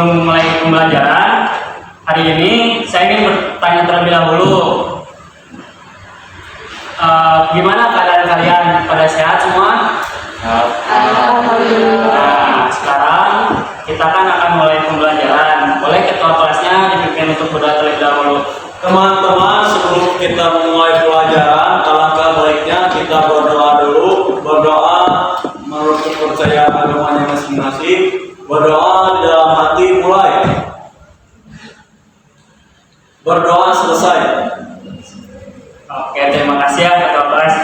sebelum mulai pembelajaran hari ini, saya ingin bertanya terlebih dahulu. Gimana keadaan kalian? Pada sehat semua? Alhamdulillah. Nah, sekarang kita kan akan mulai pembelajaran. Boleh ketua kelasnya dipimpin untuk berdoa terlebih dahulu. Teman-teman, sebelum kita memulai pelajaran, alangkah baiknya kita berdoa dulu. Berdoa menurut kepercayaan agamanya masing-masing. Berdoa di dalam hati mulai. Berdoa selesai. Oke, terima kasih ya ketua kelas.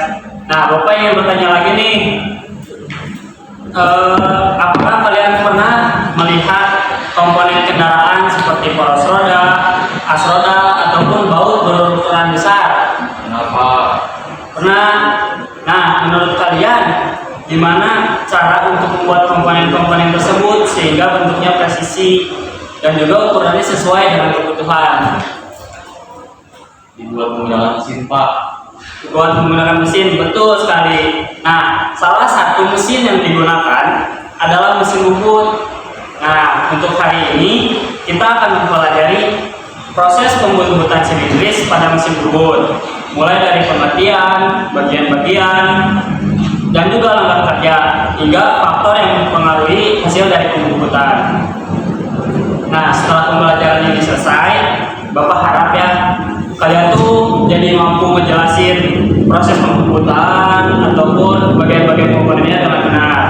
Nah, Bapak ingin bertanya lagi nih. Apakah kalian pernah melihat komponen kendaraan seperti poros roda, as roda, ataupun baut berukuran besar? Kenapa? Pernah. Nah, menurut kalian gimana cara untuk membuat komponen-komponen tersebut sehingga bentuknya presisi dan juga ukurannya sesuai dengan kebutuhan? Dibuat menggunakan mesin, Pak. Buat menggunakan mesin, betul sekali. Nah, salah satu mesin yang digunakan adalah mesin bubut. Nah, untuk hari ini kita akan mempelajari proses pembubutan silindris pada mesin bubut, mulai dari pengertian, bagian-bagian, dan juga langkah kerja, hingga faktor yang mempengaruhi hasil dari pembubutan. Nah, setelah pembelajaran ini selesai, Bapak harap ya kalian tuh jadi mampu ngejelasin proses pembubutan ataupun bagian-bagian komponennya dengan benar.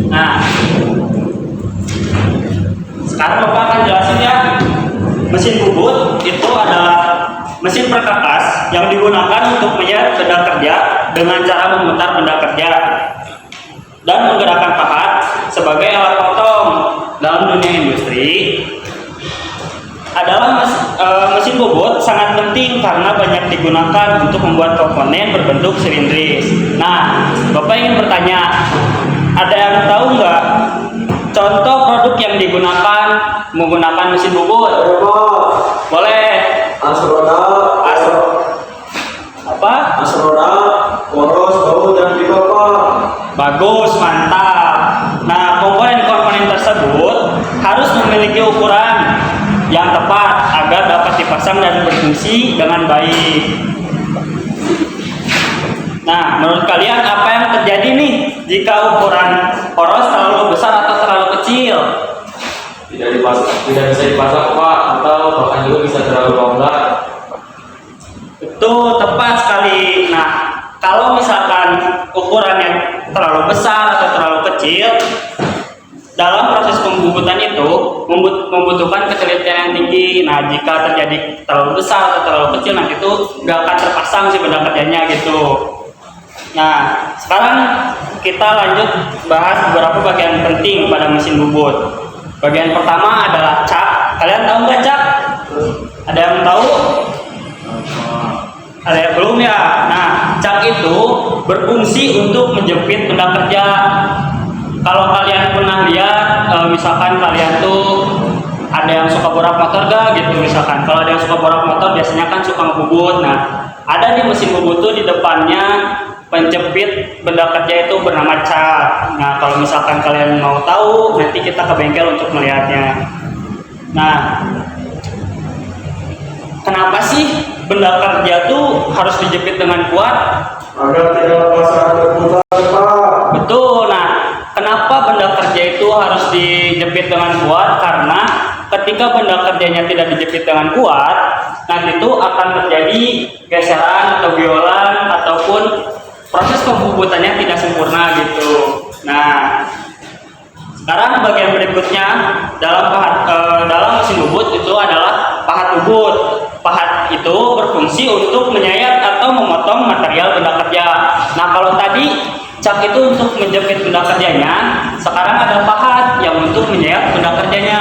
Nah, sekarang Bapak akan jelasin ya. Mesin bubut itu adalah mesin perkakas yang digunakan untuk menyeret benda kerja dengan cara memutar benda kerja dan menggerakkan pahat sebagai alat potong. Dalam dunia industri adalah mesin bubut sangat penting karena banyak digunakan untuk membuat komponen berbentuk silindris. Nah, Bapak ingin bertanya, ada yang tahu nggak contoh produk yang digunakan menggunakan mesin bubut? Boleh. As roda, Apa? as roda, poros, baut, dan pipa, Pak. Bagus, mantap. Nah, komponen-komponen tersebut harus memiliki ukuran yang tepat agar dapat dipasang dan berfungsi dengan baik. Nah, menurut kalian apa yang terjadi nih jika ukuran poros terlalu besar atau terlalu kecil? Tidak bisa dipasang, Pak, atau bahkan juga bisa terlalu longgar. Betul, tepat sekali. Nah, kalau misalkan ukurannya terlalu besar atau terlalu kecil, dalam proses pembubutan itu membutuhkan ketelitian yang tinggi. Nah, jika terjadi terlalu besar atau terlalu kecil, nanti itu nggak akan terpasang si benda kerjanya gitu. Nah, sekarang kita lanjut bahas beberapa bagian penting pada mesin bubut. Bagian pertama adalah cak. Kalian tahu nggak cak? Ada yang tahu? Ada yang belum ya? Nah, cak itu berfungsi untuk menjepit benda kerja. Kalau kalian pernah lihat, misalkan kalian tuh ada yang suka borak motor gak gitu misalkan. Kalau ada yang suka borak motor biasanya kan suka ngebubut. Nah, ada di mesin bubut tuh di depannya penjepit benda kerja itu bernama cak. Nah, kalau misalkan kalian mau tahu, nanti kita ke bengkel untuk melihatnya. Nah, kenapa sih benda kerja tuh harus dijepit dengan kuat? Agar tidak pasang berputar, Pak. Betul. Nah, kenapa benda kerja itu harus dijepit dengan kuat? Karena ketika benda kerjanya tidak dijepit dengan kuat, nanti itu akan terjadi geseran atau biolan ataupun proses pembubutannya tidak sempurna gitu. Nah, sekarang bagian berikutnya dalam mesin bubut itu adalah pahat bubut. Pahat itu berfungsi untuk menyayat atau memotong material benda kerja. Nah, kalau tadi cak itu untuk menjepit benda kerjanya, sekarang ada pahat yang untuk menyayat benda kerjanya.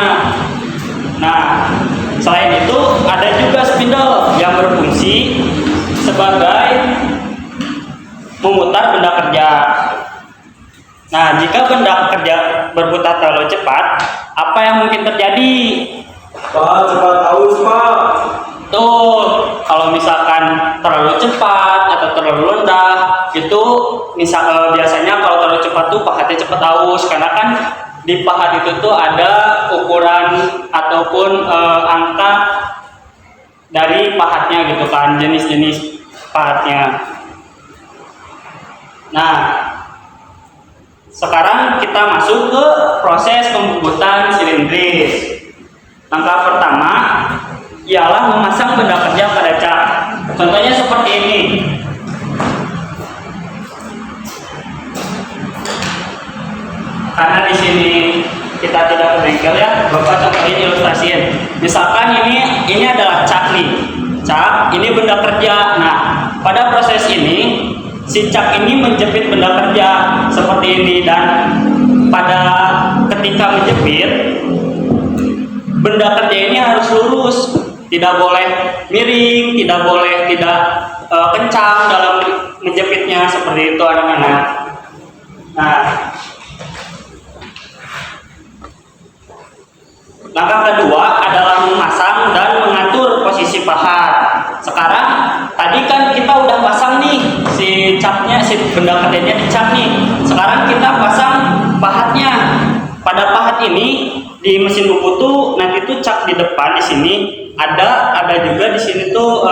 Nah, selain itu ada juga spindle yang berfungsi sebagai memutar benda kerja. Nah, jika benda kerja berputar terlalu cepat, apa yang mungkin terjadi? Pak, cepat haus, Pak. Tuh, kalau misalkan terlalu cepat atau terlalu rendah, itu biasanya kalau terlalu cepat tuh pahatnya cepat haus karena kan di pahat itu tuh ada ukuran ataupun angka dari pahatnya gitu kan, jenis-jenis pahatnya. Nah, sekarang kita masuk ke proses pembubutan silindris. Langkah pertama ialah memasang benda kerja pada cak. Contohnya seperti ini. Karena di sini kita tidak ke bengkel ya, Bapak contohin ilustrasiin. Misalkan ini adalah cak nih, cak ini benda kerja. Nah, pada proses ini si cak ini menjepit benda kerja seperti ini, dan pada ketika menjepit benda kerja ini harus lurus, tidak boleh miring, tidak boleh kencang dalam menjepitnya, seperti itu anak-anak. Nah, langkah kedua adalah memasang dan mengatur posisi pahat. Sekarang tadi kan kita udah pasang nih si catnya, si benda kerjanya dicap nih. Sekarang kita pasang pahatnya. Pada pahat ini di mesin bubut tuh nanti tuh cap di depan di sini ada juga di sini tuh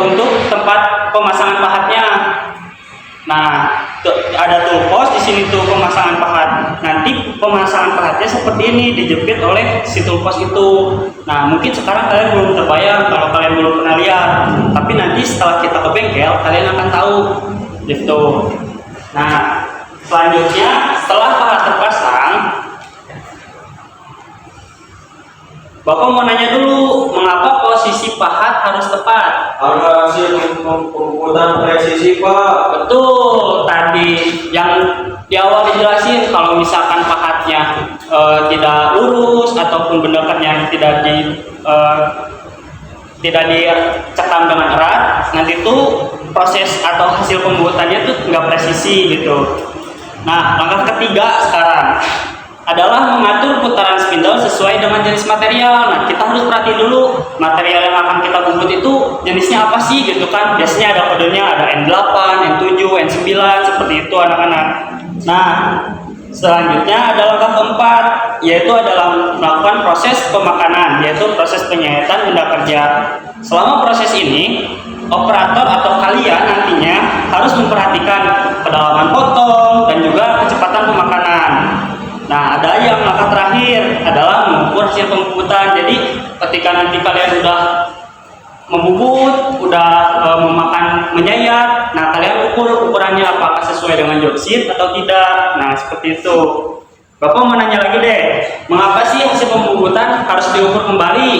untuk tempat pemasangan pahatnya. Nah, ada toolbox di sini tuh pemasangan pahat. Nanti pemasangan pahatnya seperti ini, dijepit oleh si toolbox itu. Nah, mungkin sekarang kalian belum terbayang kalau kalian belum pernah lihat. Tapi nanti setelah kita ke bengkel, kalian akan tahu gitu. Nah, selanjutnya setelah pahat terpasang, Bapak mau nanya dulu, mengapa posisi pahat harus tepat? Agar hasil pembubutan presisi, Pak. Betul, tadi yang di awal dijelasin kalau misalkan pahatnya tidak lurus ataupun benda kerja tidak dicekam dengan erat, nanti tuh proses atau hasil pembuatannya tuh nggak presisi gitu. Nah, langkah ketiga sekarang adalah mengatur putaran spindle sesuai dengan jenis material. Nah, kita harus perhatiin dulu material yang akan kita bubut itu jenisnya apa sih gitu kan. Biasanya ada kodenya, ada N8, N7, N9, seperti itu anak-anak. Nah, selanjutnya ada langkah keempat, yaitu adalah melakukan proses pemakanan, yaitu proses penyayatan benda kerja. Selama proses ini, operator atau kalian nantinya harus memperhatikan kedalaman potong dan juga kecepatan pemakanan. Nah, ada yang langkah terakhir adalah mengukur hasil pembubutan. Jadi ketika nanti kalian udah membubut, udah memakan, menyayat, nah kalian ukur ukurannya apakah sesuai dengan job sheet atau tidak. Nah, seperti itu. Bapak mau nanya lagi deh, mengapa sih hasil pembubutan harus diukur kembali?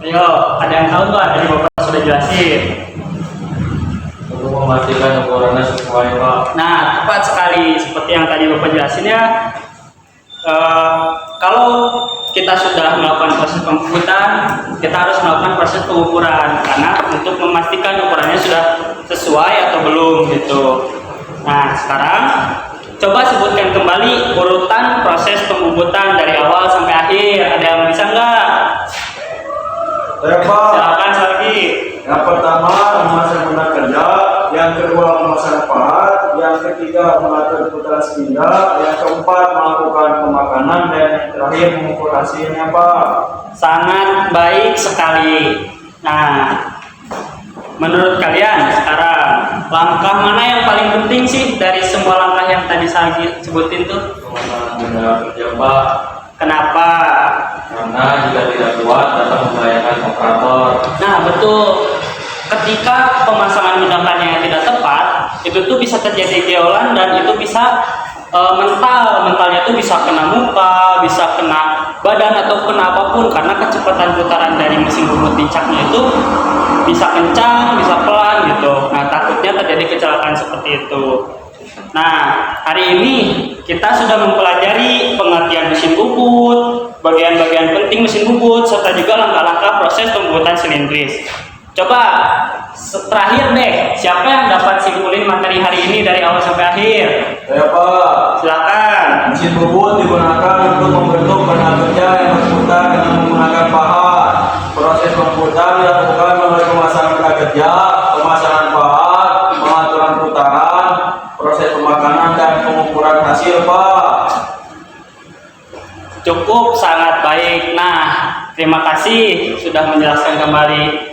Ayo, ada yang tahu nggak? Tadi Bapak sudah jelasin. Untuk memastikan ukurannya sesuai, Pak. Nah, tepat sekali seperti yang tadi Bapak jelasin ya. Kalau kita sudah melakukan proses pembubutan, kita harus melakukan proses pengukuran karena untuk memastikan ukurannya sudah sesuai atau belum gitu. Nah, sekarang coba sebutkan kembali urutan proses pembubutan dari awal sampai akhir. Ada yang bisa nggak? Saya, Pak. Silakan lagi. Yang pertama memasang benda kerja, yang kedua memasang pahat, yang ketiga mengatur putaran spindle, yang keempat melakukan pemakanan, dan yang terakhir mengukur hasilnya, Pak. Sangat baik sekali. Nah, menurut kalian sekarang langkah mana yang paling penting sih dari semua langkah yang tadi saya sebutin tuh? Pemakanan benda kerja, Pak. Kenapa? Karena jika tidak kuat dapat membahayakan operator. Nah, betul. Ketika pemasangan bendakannya tidak tepat, itu tuh bisa terjadi geolan dan itu bisa mentalnya tuh bisa kena muka, bisa kena badan atau kena apapun karena kecepatan putaran dari mesin bubut dicaknya itu bisa kencang, bisa pelan gitu. Nah, takutnya terjadi kecelakaan seperti itu. Nah, hari ini kita sudah mempelajari pengertian mesin bubut, bagian-bagian penting mesin bubut, serta juga langkah-langkah proses pembuatan silindris. Coba terakhir deh, siapa yang dapat simpulin materi hari ini dari awal sampai akhir? Saya, Pak. Silakan. Mesin bubut digunakan untuk membentuk benda kerja yang berputar dengan menggunakan pahat. Proses pembuatan dilakukan melalui pemasangan benda kerja, pemasangan pahat, pengaturan putaran, proses pemakanan, dan pengukuran hasil, Pak. cukup sangat baik. Nah, terima kasih sudah menjelaskan kembali.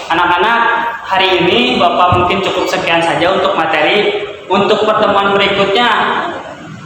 Anak-anak, hari ini Bapak mungkin cukup sekian saja untuk materi. Untuk pertemuan berikutnya,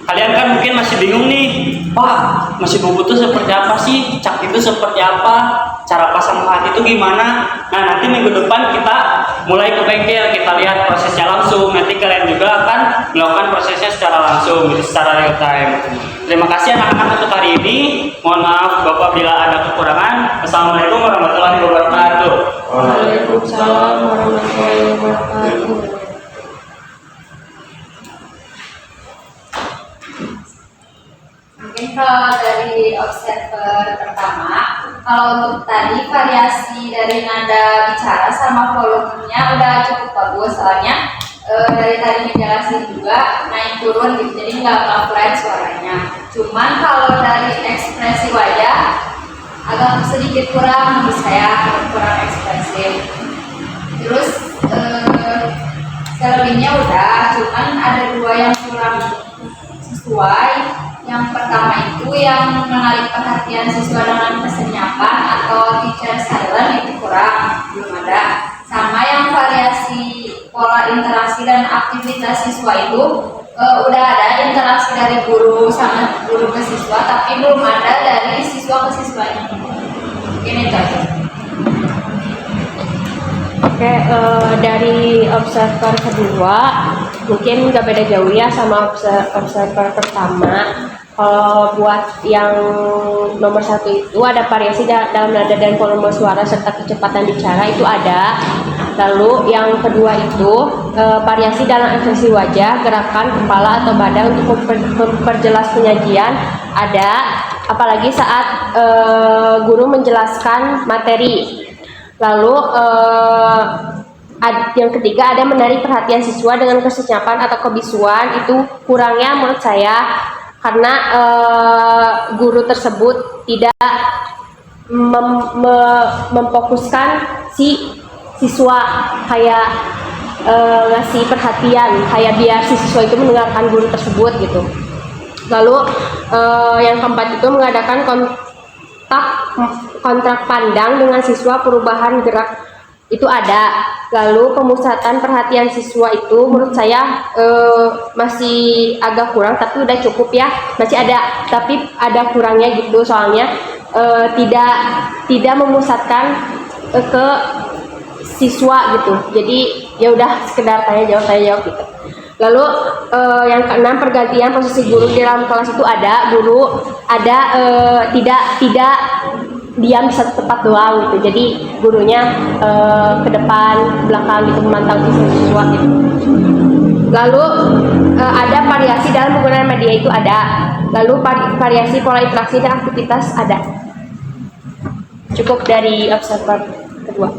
kalian kan mungkin masih bingung nih, Pak, masih buku itu seperti apa sih? Cat itu seperti apa? Cara pasang plat itu gimana? Nah, nanti minggu depan kita mulai ke bengkel, kita lihat prosesnya langsung. Nanti kalian juga akan melakukan prosesnya secara langsung, secara real time. Terima kasih anak-anak untuk hari ini. Mohon maaf Bapak bila ada kekurangan. Assalamualaikum warahmatullahi wabarakatuh. Waalaikumsalam warahmatullahi wabarakatuh. Mungkin kalau dari observer pertama, kalau untuk tadi variasi dari nada bicara sama volumenya udah cukup bagus, soalnya dari tadi menjelasin juga naik turun gitu, jadi nggak flat suaranya. Cuman kalau dari ekspresi wajah agak sedikit kurang, menurut saya kurang ekspresif. Terus selebihnya udah, cuman ada dua yang kurang sesuai. Yang pertama itu yang menarik perhatian siswa dengan kesenyapan atau teacher silent itu kurang, belum ada. Sama yang variasi pola interaksi dan aktivitas siswa itu udah ada interaksi dari guru sama guru ke siswa, tapi belum ada dari siswa ke siswanya. Mungkin itu aja. Oke, dari observer kedua mungkin nggak beda jauh ya sama observer pertama. Kalau buat yang nomor 1 itu ada variasi dalam nada dan volume suara serta kecepatan bicara itu ada. Lalu yang kedua itu variasi dalam ekspresi wajah, gerakan kepala atau badan untuk memperjelas penyajian ada. Apalagi saat guru menjelaskan materi. Lalu yang ketiga ada menarik perhatian siswa dengan kesenyapan atau kebisuan, itu kurangnya menurut saya karena guru tersebut tidak memfokuskan si siswa kayak ngasih perhatian kayak biar si siswa itu mendengarkan guru tersebut gitu. Lalu yang keempat itu mengadakan kontrak pandang dengan siswa, perubahan gerak itu ada. Lalu pemusatan perhatian siswa itu menurut saya masih agak kurang, tapi udah cukup ya, masih ada tapi ada kurangnya gitu, soalnya tidak memusatkan ke siswa gitu, jadi ya udah sekedar tanya jawab gitu. Lalu yang keenam, pergantian posisi guru di dalam kelas itu ada, guru ada tidak diam di satu tempat doang gitu, jadi gurunya ke depan belakang gitu memantau siswa gitu. Lalu ada variasi dalam penggunaan media itu ada. Lalu variasi pola interaksi dan aktivitas ada. Cukup dari observer kedua.